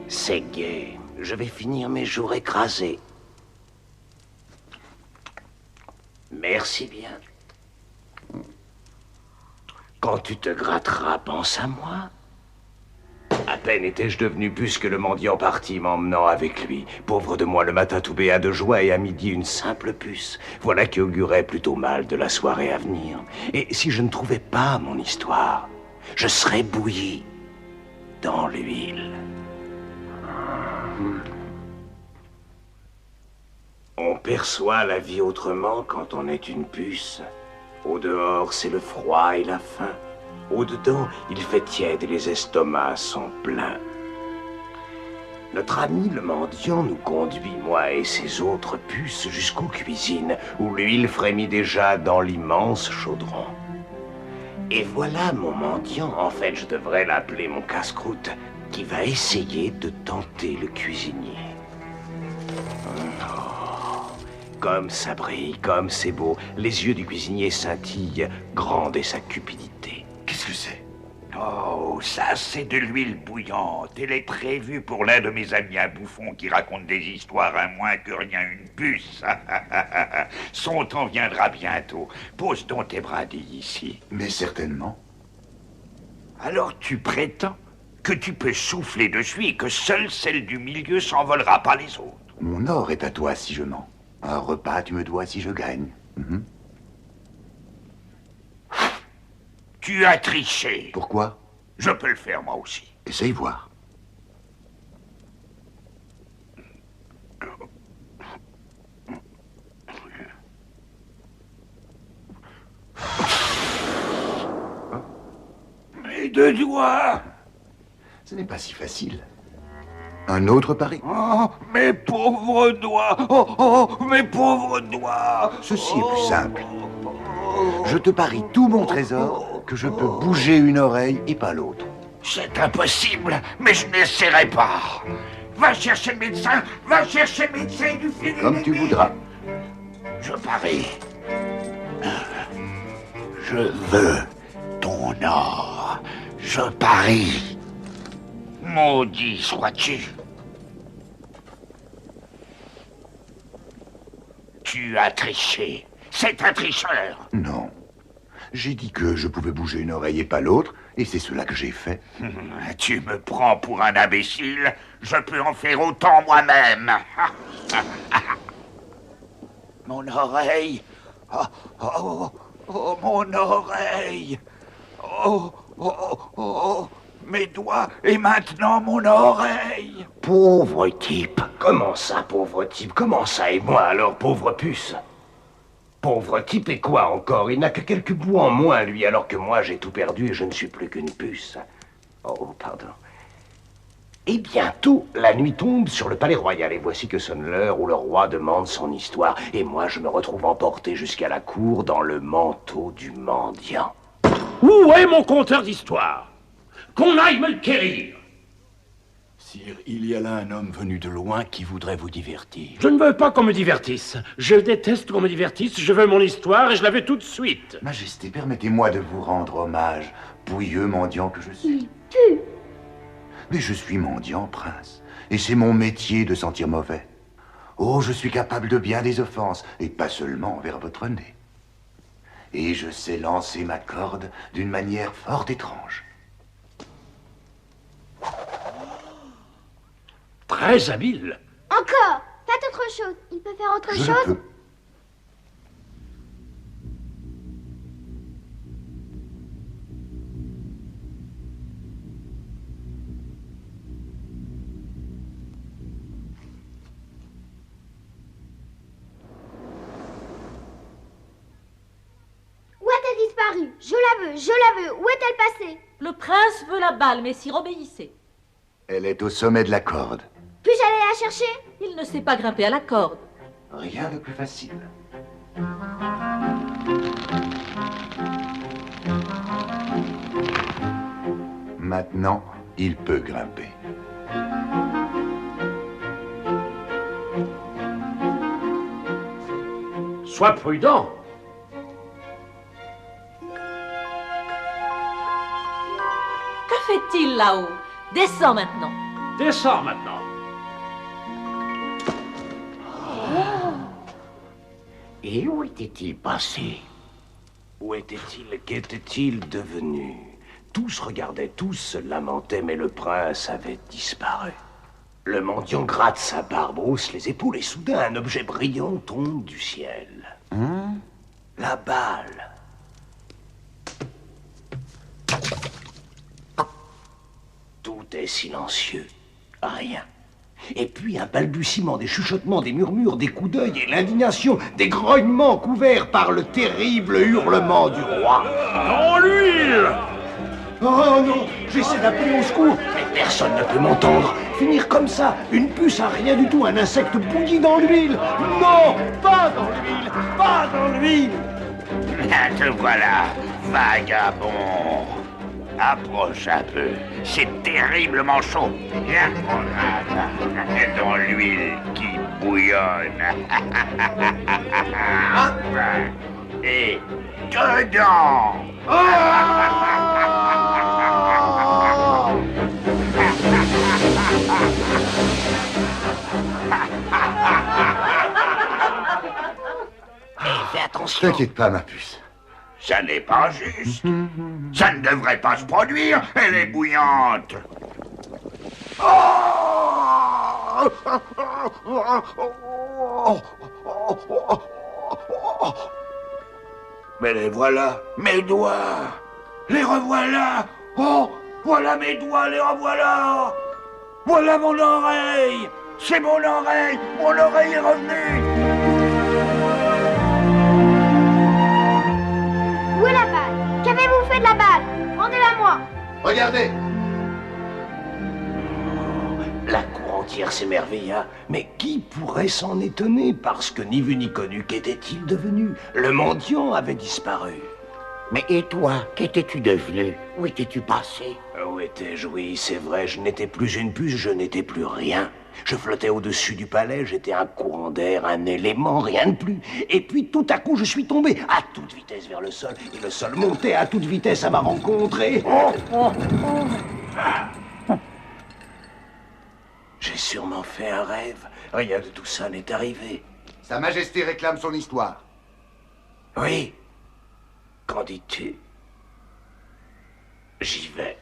C'est gai. Je vais finir mes jours écrasés. Merci bien. Quand tu te gratteras, pense à moi. À peine étais-je devenu puce que le mendiant partit m'emmenant avec lui. Pauvre de moi, le matin tout béat de joie et à midi une simple puce. Voilà qui augurait plutôt mal de la soirée à venir. Et si je ne trouvais pas mon histoire, je serais bouilli dans l'huile. On perçoit la vie autrement quand on est une puce. Au dehors, c'est le froid et la faim. Au-dedans, il fait tiède et les estomacs sont pleins. Notre ami le mendiant nous conduit, moi et ses autres puces, jusqu'aux cuisines, où l'huile frémit déjà dans l'immense chaudron. Et voilà mon mendiant, en fait je devrais l'appeler mon casse-croûte, qui va essayer de tenter le cuisinier. Oh, comme ça brille, comme c'est beau, les yeux du cuisinier scintillent, grande est sa cupidité. Qu'est-ce que c'est? Oh, ça c'est de l'huile bouillante. Elle est prévue pour l'un de mes amis un bouffon qui raconte des histoires à moins que rien une puce. Son temps viendra bientôt. Pose donc tes brindilles ici. Mais certainement. Alors tu prétends que tu peux souffler dessus et que seule celle du milieu s'envolera, pas les autres. Mon or est à toi si je mens. Un repas tu me dois si je gagne. Tu as triché. Pourquoi? Je peux le faire moi aussi. Essaye voir. Mes deux doigts. Ce n'est pas si facile. Un autre pari? Oh, mes pauvres doigts. Oh, mes pauvres doigts. Ceci est plus simple. Je te parie tout mon trésor que je peux bouger une oreille et pas l'autre. C'est impossible, mais je n'essaierai pas. Va chercher le médecin, du film. Comme tu voudras. Je parie. Je veux ton or. Je parie. Maudit sois-tu. Tu as triché. C'est un tricheur. Non. J'ai dit que je pouvais bouger une oreille et pas l'autre, et c'est cela que j'ai fait. Tu me prends pour un imbécile. Je peux en faire autant moi-même. Mon oreille. Oh, mon oreille. Oh, mes doigts et maintenant mon oreille. Pauvre type. Comment ça, pauvre type? Comment ça et moi alors, pauvre puce? Pauvre type et quoi encore? Il n'a que quelques bouts en moins, lui, alors que moi j'ai tout perdu et je ne suis plus qu'une puce. Oh, pardon. Et bientôt, la nuit tombe sur le palais royal et voici que sonne l'heure où le roi demande son histoire. Et moi, je me retrouve emporté jusqu'à la cour dans le manteau du mendiant. Où est mon conteur d'histoire? Qu'on aille me le quérir. Sire, il y a là un homme venu de loin qui voudrait vous divertir. Je ne veux pas qu'on me divertisse. Je déteste qu'on me divertisse. Je veux mon histoire et je la veux tout de suite. Majesté, permettez-moi de vous rendre hommage, pouilleux mendiant que je suis. Il pue. Mais je suis mendiant, prince, et c'est mon métier de sentir mauvais. Oh, je suis capable de bien des offenses, et pas seulement envers votre nez. Et je sais lancer ma corde d'une manière fort étrange. Très habile. Encore. Faites autre chose. Il peut faire autre Je chose. le peux. Où a-t-elle disparu? Je la veux. Où est-elle passée? Le prince veut la balle, messire, obéissez. Elle est au sommet de la corde. Puis-je aller la chercher? Il ne sait pas grimper à la corde. Rien de plus facile. Maintenant, il peut grimper. Sois prudent. Que fait-il là-haut? Descends maintenant. Descends maintenant. Et où était-il passé? Où était-il? Qu'était-il devenu? Tous regardaient, tous se lamentaient, mais le prince avait disparu. Le mendiant gratte sa barbe, hausse les épaules, et soudain un objet brillant tombe du ciel. La balle. Tout est silencieux. Rien. Et puis un balbutiement, des chuchotements, des murmures, des coups d'œil et l'indignation, des grognements couverts par le terrible hurlement du roi. Dans l'huile! Oh non, j'essaie d'appeler au secours, mais personne ne peut m'entendre. Finir comme ça, une puce à rien du tout, un insecte bouilli dans l'huile. Non, pas dans l'huile, pas dans l'huile. Te voilà, vagabond. Approche un peu, c'est terriblement chaud. Viens, dans l'huile qui bouillonne. Et dedans. Fais attention. T'inquiète pas, ma puce. Ça n'est pas juste. Ça ne devrait pas se produire. Elle est bouillante. Mais les voilà, mes doigts. Les revoilà. Oh, voilà mes doigts, les revoilà. Voilà mon oreille. C'est mon oreille. Mon oreille est revenue. Où est la balle? Qu'avez-vous fait de la balle? Rendez-la moi. Regardez. La cour entière s'émerveilla, mais qui pourrait s'en étonner? Parce que ni vu ni connu, qu'était-il devenu? Le mendiant avait disparu. Mais et toi, qu'étais-tu devenu? Où étais-tu passé? Où étais-je? Oui, c'est vrai, je n'étais plus une puce, je n'étais plus rien. Je flottais au-dessus du palais, j'étais un courant d'air, un élément, rien de plus. Et puis tout à coup, je suis tombé à toute vitesse vers le sol, et le sol montait à toute vitesse à ma rencontre, et... J'ai sûrement fait un rêve. Rien de tout ça n'est arrivé. Sa Majesté réclame son histoire. Oui. Qu'en dis-tu? J'y vais.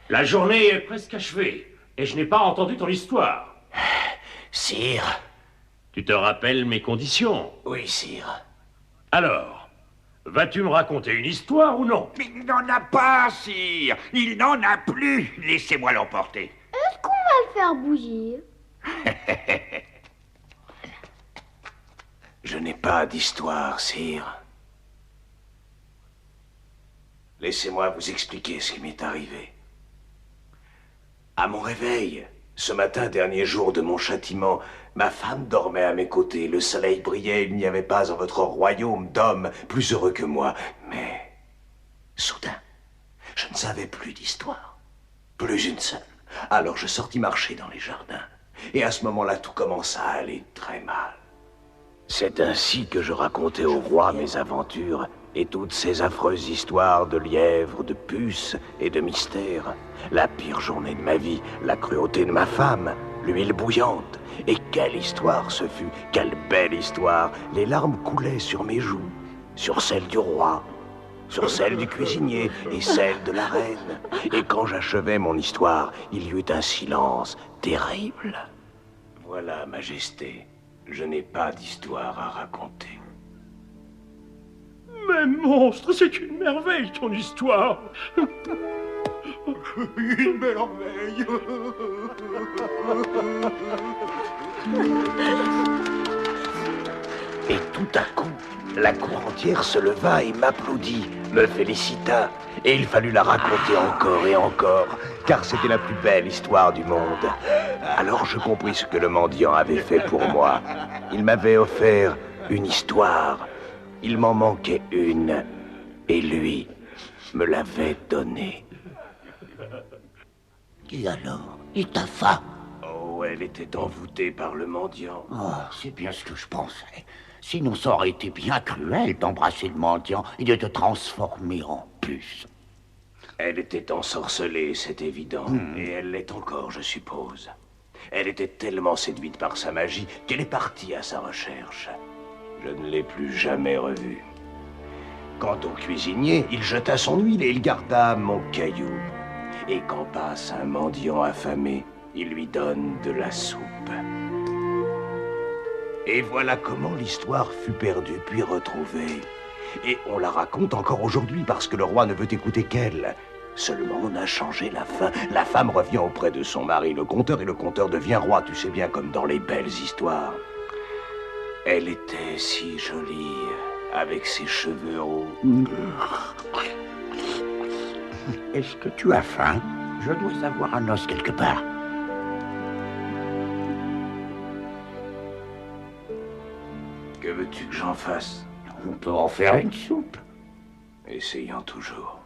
La journée est presque achevée, et je n'ai pas entendu ton histoire. Sire. Tu te rappelles mes conditions? Oui, sire. Alors, vas-tu me raconter une histoire ou non? Mais il n'en a pas, sire. Il n'en a plus. Laissez-moi l'emporter. Est-ce qu'on va le faire bouillir? Je n'ai pas d'histoire, sire. Laissez-moi vous expliquer ce qui m'est arrivé. À mon réveil, ce matin, dernier jour de mon châtiment, ma femme dormait à mes côtés, le soleil brillait, il n'y avait pas en votre royaume d'hommes plus heureux que moi. Mais, soudain, je ne savais plus d'histoire. Plus une seule. Alors je sortis marcher dans les jardins. Et à ce moment-là, tout commença à aller très mal. C'est ainsi que je racontais au roi mes aventures et toutes ces affreuses histoires de lièvres, de puces et de mystères. La pire journée de ma vie, la cruauté de ma femme, l'huile bouillante. Et quelle histoire ce fut, quelle belle histoire. Les larmes coulaient sur mes joues, sur celles du roi, sur celles du cuisinier et celles de la reine. Et quand j'achevais mon histoire, il y eut un silence terrible. Voilà, Majesté, je n'ai pas d'histoire à raconter. Mais monstre, c'est une merveille ton histoire. Une merveille. Et tout à coup, la cour entière se leva et m'applaudit, me félicita. Et il fallut la raconter encore et encore, car c'était la plus belle histoire du monde. Alors je compris ce que le mendiant avait fait pour moi. Il m'avait offert une histoire. Il m'en manquait une. Et lui me l'avait donnée. Et alors? Et ta femme? Oh, elle était envoûtée par le mendiant. Oh, c'est bien ce que je pensais. Sinon, ça aurait été bien cruel d'embrasser le mendiant et de te transformer en puce. Elle était ensorcelée, c'est évident. Et elle l'est encore, je suppose. Elle était tellement séduite par sa magie qu'elle est partie à sa recherche. Je ne l'ai plus jamais revue. Quant au cuisinier, il jeta son huile et il garda mon caillou. Et quand passe un mendiant affamé, il lui donne de la soupe. Et voilà comment l'histoire fut perdue puis retrouvée. Et on la raconte encore aujourd'hui parce que le roi ne veut écouter qu'elle. Seulement, on a changé la fin. La femme revient auprès de son mari, le conteur, et le conteur devient roi, tu sais bien, comme dans les belles histoires. Elle était si jolie, avec ses cheveux hauts. Est-ce que tu as faim? Je dois avoir un os quelque part. Que veux-tu que j'en fasse? On peut en faire une soupe. Essayons toujours.